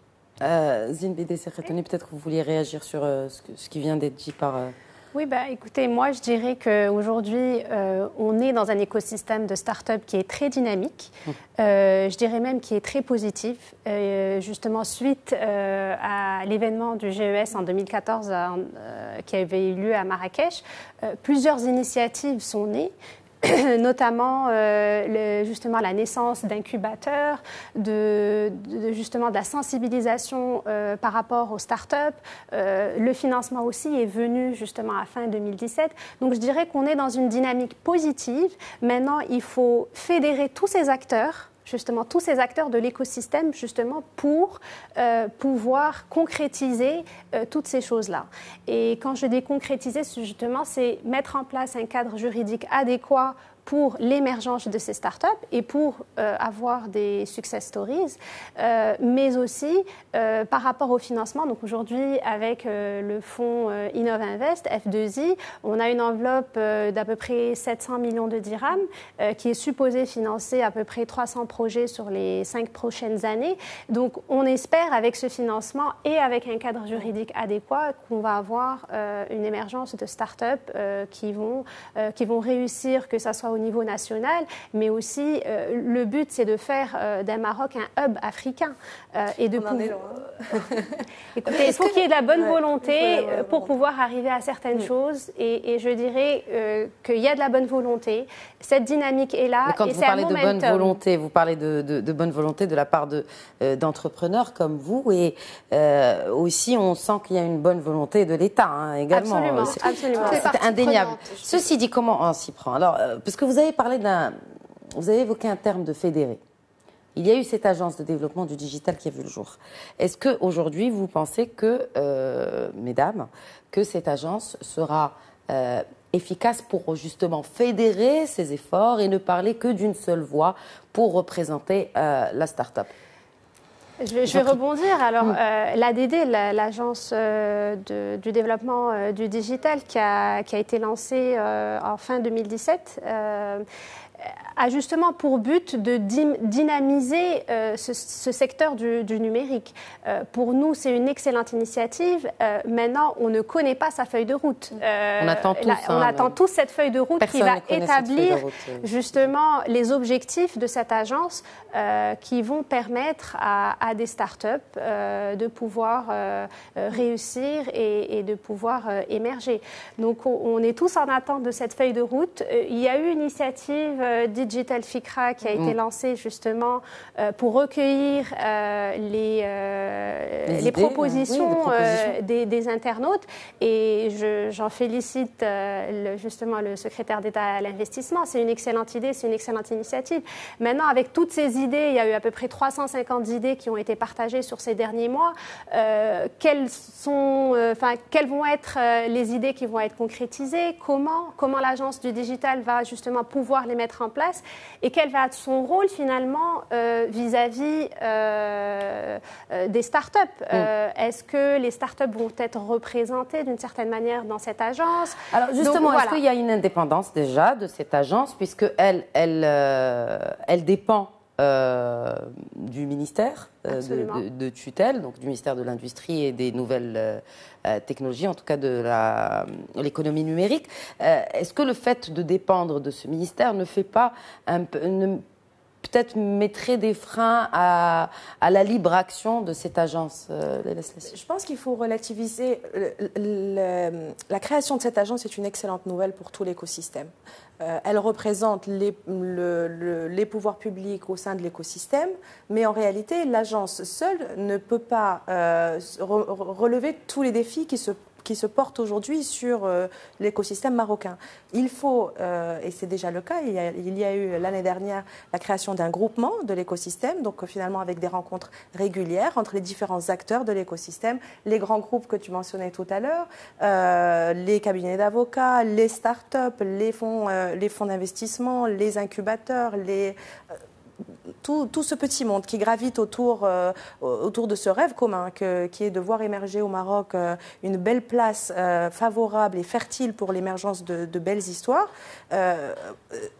Zine Bedi-Serhatoni, peut-être que vous vouliez réagir sur ce qui vient d'être dit par... Oui, écoutez, moi je dirais qu'aujourd'hui, on est dans un écosystème de start-up qui est très dynamique, je dirais même qui est très positif. Justement, suite à l'événement du GES en 2014 qui avait eu lieu à Marrakech, plusieurs initiatives sont nées. Notamment justement la naissance d'incubateurs, justement de la sensibilisation par rapport aux startups. Le financement aussi est venu justement à fin 2017. Donc je dirais qu'on est dans une dynamique positive. Maintenant, il faut fédérer tous ces acteurs, justement tous ces acteurs de l'écosystème, justement pour pouvoir concrétiser toutes ces choses-là. Et quand je dis concrétiser, justement, c'est mettre en place un cadre juridique adéquat pour l'émergence de ces startups et pour avoir des success stories, mais aussi par rapport au financement. Donc aujourd'hui, avec le fonds Innovinvest, F2I, on a une enveloppe d'à peu près 700 millions de dirhams qui est supposée financer à peu près 300 projets sur les 5 prochaines années. Donc on espère avec ce financement et avec un cadre juridique adéquat qu'on va avoir une émergence de startups qui vont réussir, que ça soit au niveau national, mais aussi le but c'est de faire d'un Maroc un hub africain et de Écoutez, il faut qu'il y ait de la bonne volonté pour pouvoir arriver à certaines choses et je dirais qu'il y a de la bonne volonté, cette dynamique est là. Mais quand vous parlez de bonne volonté, vous parlez de bonne volonté de la part d'entrepreneurs comme vous et aussi on sent qu'il y a une bonne volonté de l'État également. Absolument. C'est indéniable. Ceci dit, comment on s'y prend? Alors, parce que vous avez évoqué un terme de fédéré. Il y a eu cette agence de développement du digital qui a vu le jour. Est-ce qu'aujourd'hui, vous pensez que, mesdames, que cette agence sera efficace pour justement fédérer ces efforts et ne parler que d'une seule voix pour représenter la start-up? Je vais rebondir. Alors, l'ADD, l'agence du développement du digital qui a été lancée en fin 2017, a justement pour but de dynamiser ce secteur du numérique. Pour nous, c'est une excellente initiative. Maintenant, on ne connaît pas sa feuille de route. On attend tous cette feuille de route qui va établir justement les objectifs de cette agence qui vont permettre à des startups de pouvoir réussir et de pouvoir émerger. Donc, on est tous en attente de cette feuille de route. Il y a eu une initiative Digital Fikra qui a été lancée justement pour recueillir les propositions, des internautes. Et j'en félicite justement le secrétaire d'État à l'investissement. C'est une excellente idée, c'est une excellente initiative. Maintenant, avec toutes ces idées, il y a eu à peu près 350 idées qui ont été partagées sur ces derniers mois. Quelles vont être les idées qui vont être concrétisées? Comment l'agence du digital va justement pouvoir les mettre en place? Et quel va être son rôle finalement vis-à-vis des startups? Est-ce que les startups vont être représentées d'une certaine manière dans cette agence? Alors justement, est-ce qu'il y a une indépendance déjà de cette agence, puisque elle dépend du ministère de tutelle, donc du ministère de l'Industrie et des Nouvelles Technologies, en tout cas de l'économie numérique. Est-ce que le fait de dépendre de ce ministère ne fait pas peut-être mettrait des freins à la libre action de cette agence? Je pense qu'il faut relativiser. La création de cette agence est une excellente nouvelle pour tout l'écosystème. Elle représente les pouvoirs publics au sein de l'écosystème, mais en réalité, l'agence seule ne peut pas relever tous les défis qui se portent aujourd'hui sur l'écosystème marocain. Il faut, et c'est déjà le cas, il y a eu l'année dernière la création d'un groupement de l'écosystème, donc finalement avec des rencontres régulières entre les différents acteurs de l'écosystème, les grands groupes que tu mentionnais tout à l'heure, les cabinets d'avocats, les startups, les fonds d'investissement, les incubateurs, tout ce petit monde qui gravite autour de ce rêve commun qui est de voir émerger au Maroc une belle place favorable et fertile pour l'émergence de belles histoires.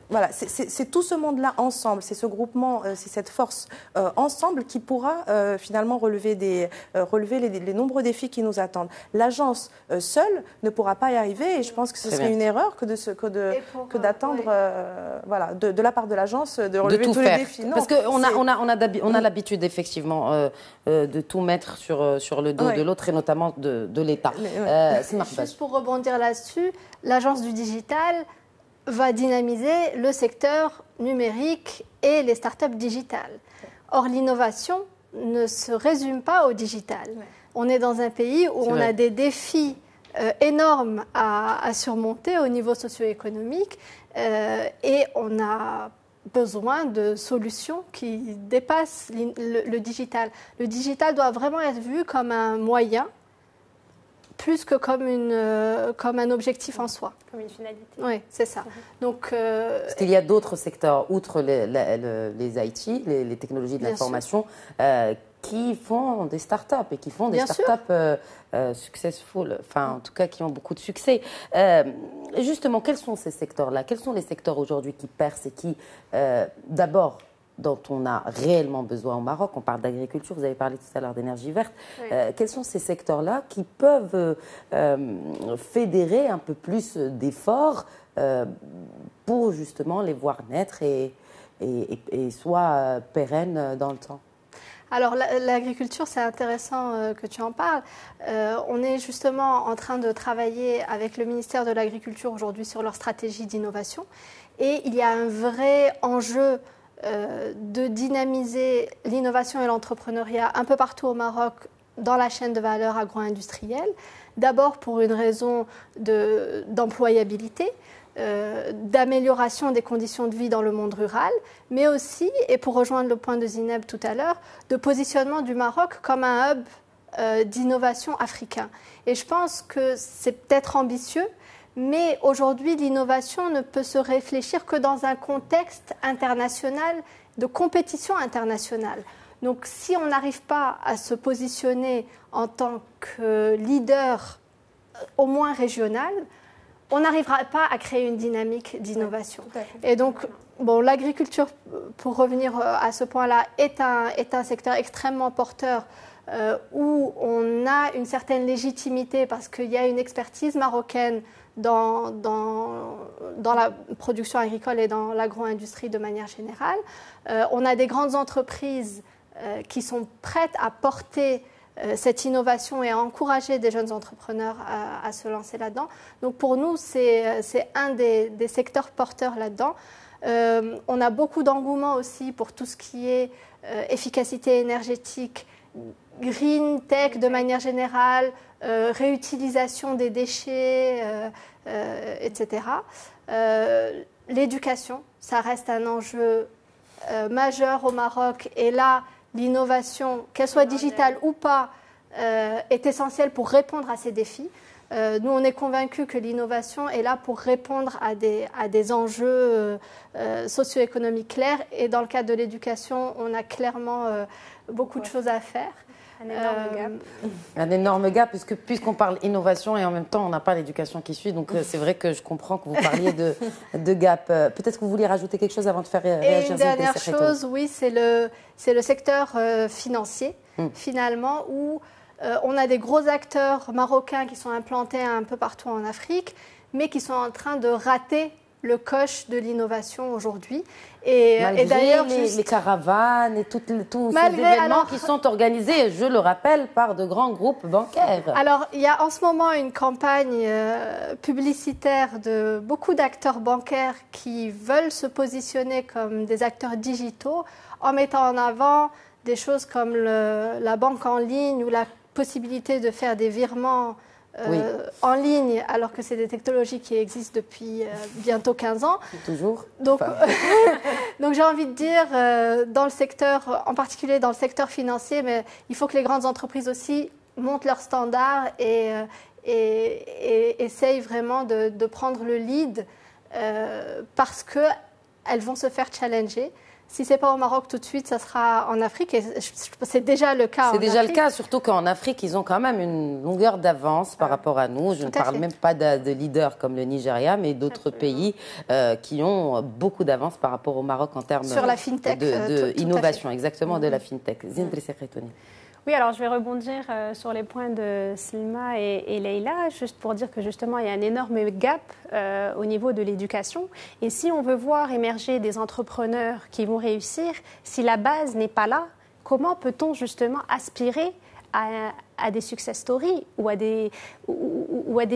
Voilà, c'est tout ce monde-là ensemble, c'est ce groupement, c'est cette force ensemble qui pourra finalement relever les nombreux défis qui nous attendent. L'agence seule ne pourra pas y arriver et je pense que ce serait une erreur que d'attendre de la part de l'agence de relever tous les défis. Non, parce qu'on a l'habitude effectivement de tout mettre sur le dos de l'autre et notamment de l'État. Juste pour rebondir là-dessus, l'agence du digital va dynamiser le secteur numérique et les startups digitales. Or, l'innovation ne se résume pas au digital. On est dans un pays où on a des défis énormes à surmonter au niveau socio-économique et on a besoin de solutions qui dépassent le digital. Le digital doit vraiment être vu comme un moyen plus que comme un objectif en soi. Comme une finalité. Oui, c'est ça. Donc, parce qu'il y a d'autres secteurs, outre les IT, les technologies de l'information, qui font des startups et qui font des startups successful, enfin en tout cas qui ont beaucoup de succès. Justement, quels sont ces secteurs-là? Quels sont les secteurs aujourd'hui qui percent et qui, d'abord, dont on a réellement besoin au Maroc? On parle d'agriculture, vous avez parlé tout à l'heure d'énergie verte. Oui. Quels sont ces secteurs-là qui peuvent fédérer un peu plus d'efforts pour justement les voir naître et soit pérennes dans le temps? Alors l'agriculture, c'est intéressant que tu en parles. On est justement en train de travailler avec le ministère de l'Agriculture aujourd'hui sur leur stratégie d'innovation. Et il y a un vrai enjeu de dynamiser l'innovation et l'entrepreneuriat un peu partout au Maroc dans la chaîne de valeur agro-industrielle. D'abord pour une raison d'employabilité, d'amélioration des conditions de vie dans le monde rural, mais aussi, et pour rejoindre le point de Zineb tout à l'heure, de positionnement du Maroc comme un hub d'innovation africain. Et je pense que c'est peut-être ambitieux, mais aujourd'hui, l'innovation ne peut se réfléchir que dans un contexte international, de compétition internationale. Donc, si on n'arrive pas à se positionner en tant que leader, au moins régional, on n'arrivera pas à créer une dynamique d'innovation. Et donc, bon, l'agriculture, pour revenir à ce point-là, est un secteur extrêmement porteur où on a une certaine légitimité parce qu'il y a une expertise marocaine dans la production agricole et dans l'agro-industrie de manière générale. On a des grandes entreprises qui sont prêtes à porter cette innovation et à encourager des jeunes entrepreneurs à se lancer là-dedans. Donc pour nous, c'est un des secteurs porteurs là-dedans. On a beaucoup d'engouement aussi pour tout ce qui est efficacité énergétique, green tech de manière générale, réutilisation des déchets, etc. L'éducation, ça reste un enjeu majeur au Maroc. Et là, l'innovation, qu'elle soit digitale ou pas, est essentielle pour répondre à ces défis. Nous, on est convaincus que l'innovation est là pour répondre à des enjeux socio-économiques clairs. Et dans le cadre de l'éducation, on a clairement beaucoup de choses à faire. Un énorme gap. Un énorme gap, puisqu'on parle innovation et en même temps, on n'a pas l'éducation qui suit. Donc, c'est vrai que je comprends que vous parliez de gap. Peut-être que vous vouliez rajouter quelque chose avant de faire réagir. Et une dernière chose, oui, c'est le secteur financier, finalement, où on a des gros acteurs marocains qui sont implantés un peu partout en Afrique, mais qui sont en train de rater le coche de l'innovation aujourd'hui. Et d'ailleurs, les caravanes et tous ces événements qui sont organisés, je le rappelle, par de grands groupes bancaires. Alors, il y a en ce moment une campagne publicitaire de beaucoup d'acteurs bancaires qui veulent se positionner comme des acteurs digitaux en mettant en avant des choses comme la banque en ligne ou la possibilité de faire des virements en ligne, alors que c'est des technologies qui existent depuis bientôt 15 ans. Toujours. Donc, donc j'ai envie de dire, dans le secteur, en particulier dans le secteur financier, mais il faut que les grandes entreprises aussi montent leurs standards et essayent vraiment de prendre le lead parce qu'elles vont se faire challenger. Si ce n'est pas au Maroc tout de suite, ça sera en Afrique. Et c'est déjà le cas. C'est déjà le cas, surtout qu'en Afrique, ils ont quand même une longueur d'avance par rapport à nous. Je ne parle même pas de leaders comme le Nigeria, mais d'autres pays qui ont beaucoup d'avance par rapport au Maroc en termes sur la fintech, d'innovation, exactement, de la fintech. Zindri Sekretoni. Oui, alors je vais rebondir sur les points de Slima et Leïla, juste pour dire que justement, il y a un énorme gap au niveau de l'éducation. Et si on veut voir émerger des entrepreneurs qui vont réussir, si la base n'est pas là, comment peut-on justement aspirer à des success stories ou à des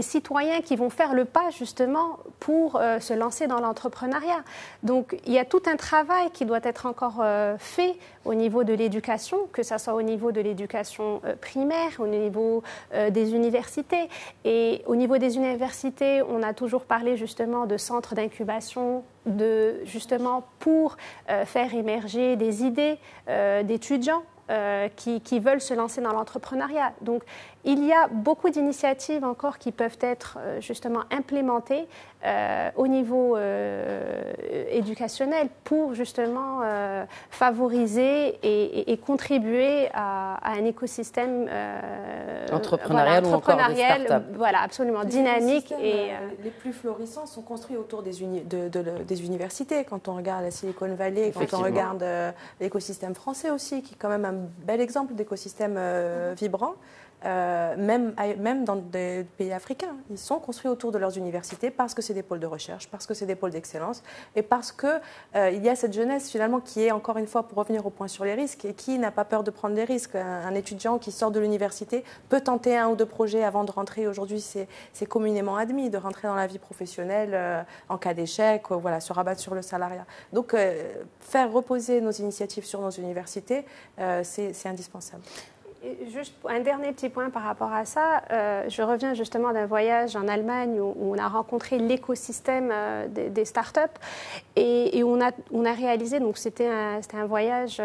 citoyens qui vont faire le pas justement pour se lancer dans l'entrepreneuriat. Donc il y a tout un travail qui doit être encore fait au niveau de l'éducation, que ce soit au niveau de l'éducation primaire, au niveau des universités. Et au niveau des universités, on a toujours parlé justement de centres d'incubation, justement pour faire émerger des idées d'étudiants qui veulent se lancer dans l'entrepreneuriat. Donc, il y a beaucoup d'initiatives encore qui peuvent être justement implémentées au niveau éducationnel pour justement favoriser et contribuer à un écosystème entrepreneurial ou encore des startups. Voilà, absolument dynamique. Les plus florissants sont construits autour des universités. Quand on regarde la Silicon Valley, quand on regarde l'écosystème français aussi, qui est quand même un bel exemple d'écosystème vibrant. Même dans des pays africains, ils sont construits autour de leurs universités parce que c'est des pôles de recherche, parce que c'est des pôles d'excellence et parce qu'il y a cette jeunesse finalement qui est, encore une fois, pour revenir au point sur les risques, et qui n'a pas peur de prendre des risques. Un étudiant qui sort de l'université peut tenter 1 ou 2 projets avant de rentrer. Aujourd'hui, c'est communément admis de rentrer dans la vie professionnelle en cas d'échec, voilà, se rabattre sur le salariat. Donc, faire reposer nos initiatives sur nos universités, c'est indispensable. Juste un dernier petit point par rapport à ça. Je reviens justement d'un voyage en Allemagne où on a rencontré l'écosystème des startups et on a réalisé, donc c'était un voyage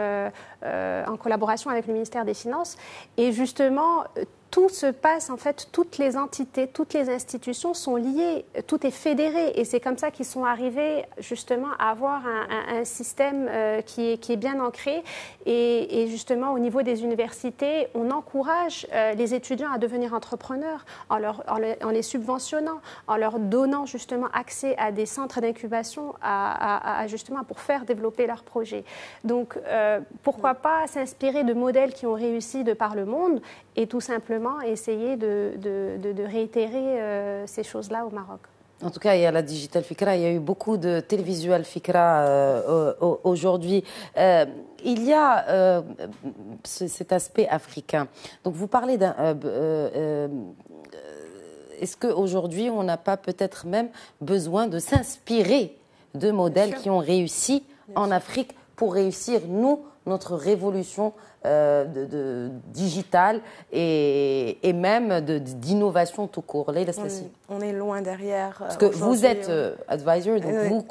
en collaboration avec le ministère des Finances, et justement tout se passe, en fait, toutes les entités, toutes les institutions sont liées, tout est fédéré. Et c'est comme ça qu'ils sont arrivés justement à avoir un système qui est bien ancré. Et justement, au niveau des universités, on encourage les étudiants à devenir entrepreneurs en les subventionnant, en leur donnant justement accès à des centres d'incubation justement pour faire développer leurs projets. Donc, pourquoi pas s'inspirer de modèles qui ont réussi de par le monde et tout simplement essayer de réitérer ces choses-là au Maroc. En tout cas, il y a la Digital Fikra, il y a eu beaucoup de télévisual Fikra aujourd'hui. Il y a cet aspect africain. Donc, vous parlez d'un hub. Est-ce qu'aujourd'hui, on n'a pas peut-être même besoin de s'inspirer de modèles qui ont réussi en Afrique pour réussir, nous, notre révolution digitale et même d'innovation tout court. On est loin derrière. Parce que vous êtes advisor, donc vous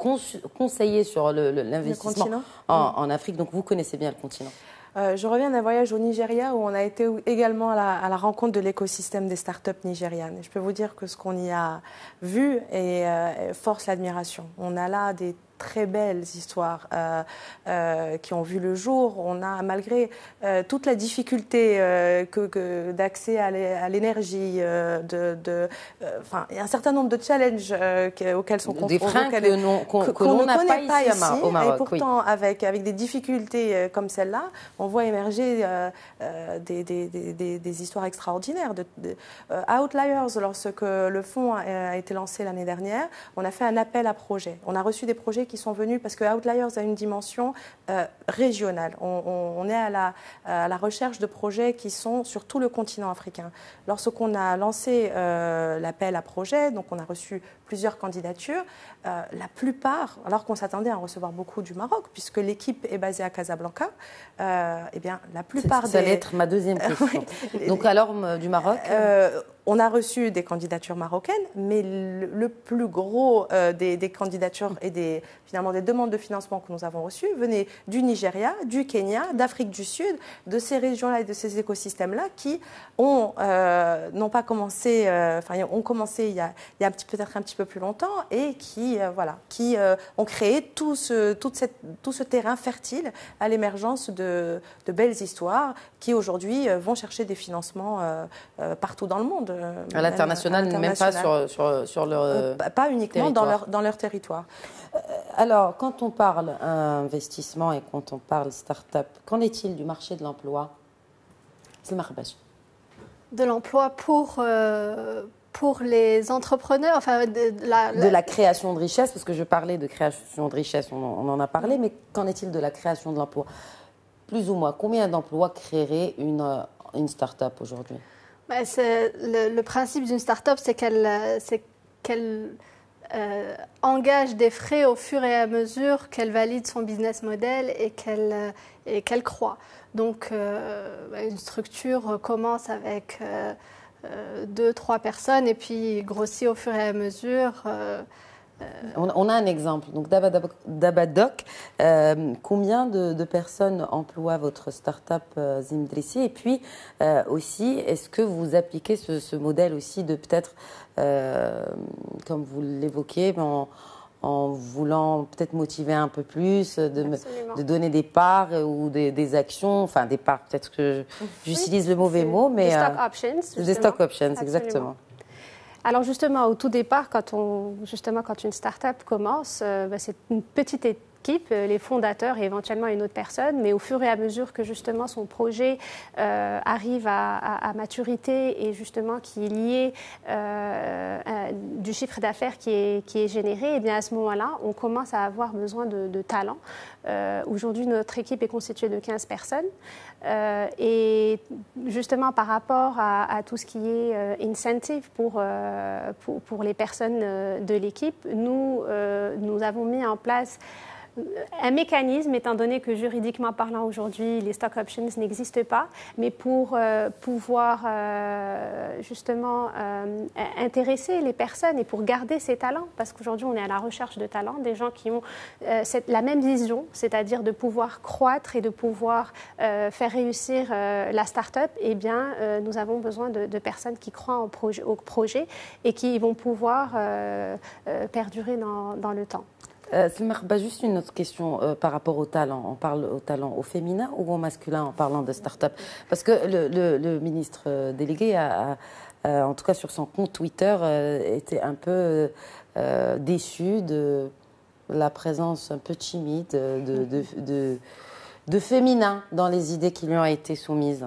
conseillez sur l'investissement en Afrique, donc vous connaissez bien le continent. Je reviens d'un voyage au Nigeria où on a été également à la rencontre de l'écosystème des startups nigérianes. Et je peux vous dire que ce qu'on y a vu force l'admiration. On a là des très belles histoires qui ont vu le jour. On a, malgré toute la difficulté d'accès à l'énergie, il y a un certain nombre de challenges auxquels sont confrontés. Des freins qu'on ne connaît pas ici au Maroc. Et pourtant, avec des difficultés comme celle-là, on voit émerger des histoires extraordinaires. Outliers, lorsque le fonds a été lancé l'année dernière, on a fait un appel à projets. On a reçu des projets qui sont venus parce que Outliers a une dimension régionale. On est à la recherche de projets qui sont sur tout le continent africain. Lorsqu'on a lancé l'appel à projets, donc on a reçu plusieurs candidatures, la plupart, alors qu'on s'attendait à en recevoir beaucoup du Maroc, puisque l'équipe est basée à Casablanca, eh bien, la plupart Ça allait être ma deuxième question. Donc alors, du Maroc on a reçu des candidatures marocaines, mais le plus gros des candidatures et finalement des demandes de financement que nous avons reçues venaient du Nigeria, du Kenya, d'Afrique du Sud, de ces régions-là et de ces écosystèmes-là qui ont ont commencé il y a peut-être un petit peu plus longtemps et qui ont créé tout ce terrain fertile à l'émergence de belles histoires qui aujourd'hui vont chercher des financements partout dans le monde. À l'international, même pas sur leur pas uniquement dans leur territoire. Alors, quand on parle investissement et quand on parle start-up, qu'en est-il du marché de l'emploi? De l'emploi pour les entrepreneurs, de la création de richesse, parce que je parlais de création de richesse, on en a parlé, mais qu'en est-il de la création de l'emploi? Plus ou moins, combien d'emplois créerait une start-up aujourd'hui? Le principe d'une start-up, c'est qu'elle engage des frais au fur et à mesure qu'elle valide son business model et qu'elle croît. Donc, une structure commence avec 2-3 personnes et puis grossit au fur et à mesure. On a un exemple. Donc, Dabadoc, combien de personnes emploie votre start-up Zimdrissi? Et puis aussi, est-ce que vous appliquez ce modèle aussi de peut-être, comme vous l'évoquiez, en voulant peut-être motiver un peu plus, de donner des parts ou des actions, enfin des parts, peut-être que j'utilise le mauvais mot, mais... Des stock options. Des stock options, exactement. Alors justement, au tout départ, quand une start-up commence, c'est une petite équipe, les fondateurs et éventuellement une autre personne, mais au fur et à mesure que justement son projet arrive à maturité et justement qu'il y ait du chiffre d'affaires qui est généré, et bien à ce moment-là, on commence à avoir besoin de talents. Aujourd'hui, notre équipe est constituée de 15 personnes. Et justement, par rapport à tout ce qui est incentive pour les personnes de l'équipe, nous avons mis en place un mécanisme, étant donné que juridiquement parlant aujourd'hui, les stock options n'existent pas, mais pour pouvoir justement intéresser les personnes et pour garder ces talents, parce qu'aujourd'hui on est à la recherche de talents, des gens qui ont la même vision, c'est-à-dire de pouvoir croître et de pouvoir faire réussir la start-up, eh bien nous avons besoin de personnes qui croient au projet et qui vont pouvoir perdurer dans le temps. Selma, juste une autre question par rapport au talent. On parle au talent au féminin ou au masculin en parlant de start-up? Parce que le ministre délégué en tout cas sur son compte Twitter, était un peu déçu de la présence un peu timide de féminin dans les idées qui lui ont été soumises.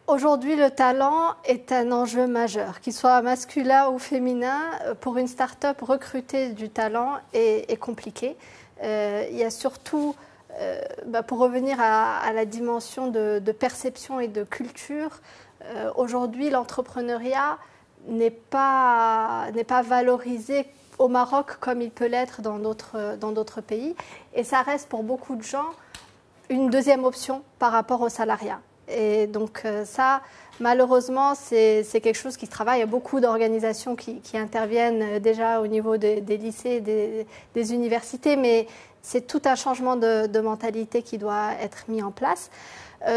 Aujourd'hui, le talent est un enjeu majeur, qu'il soit masculin ou féminin. Pour une start-up, recruter du talent est compliqué. Il y a surtout, pour revenir à la dimension de perception et de culture, aujourd'hui, l'entrepreneuriat n'est pas valorisé au Maroc comme il peut l'être dans d'autres pays. Et ça reste pour beaucoup de gens une deuxième option par rapport au salariat. Et donc ça, malheureusement, c'est quelque chose qui se travaille. Il y a beaucoup d'organisations qui interviennent déjà au niveau des lycées, des universités, mais c'est tout un changement de mentalité qui doit être mis en place.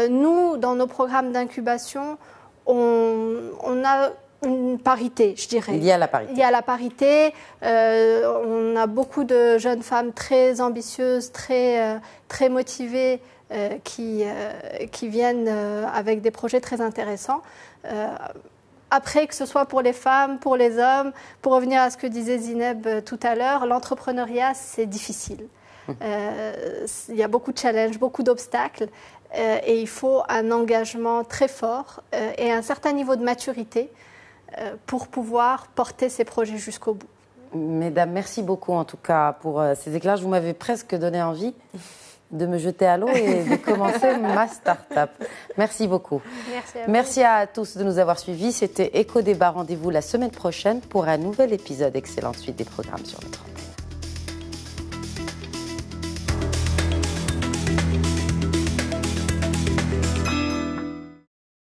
Nous, dans nos programmes d'incubation, on a une parité, je dirais. Il y a la parité. Il y a la parité. On a beaucoup de jeunes femmes très ambitieuses, très motivées, qui viennent avec des projets très intéressants. Après, que ce soit pour les femmes, pour les hommes, pour revenir à ce que disait Zineb tout à l'heure, l'entrepreneuriat, c'est difficile. Il y a beaucoup de challenges, beaucoup d'obstacles, et il faut un engagement très fort et un certain niveau de maturité pour pouvoir porter ces projets jusqu'au bout. Mesdames, merci beaucoup en tout cas pour ces éclairages. Vous m'avez presque donné envie de me jeter à l'eau et de commencer ma start-up. Merci beaucoup. Merci à vous. Merci à tous de nous avoir suivis. C'était Éco Débat. Rendez-vous la semaine prochaine pour un nouvel épisode. Excellente suite des programmes sur notre antenne.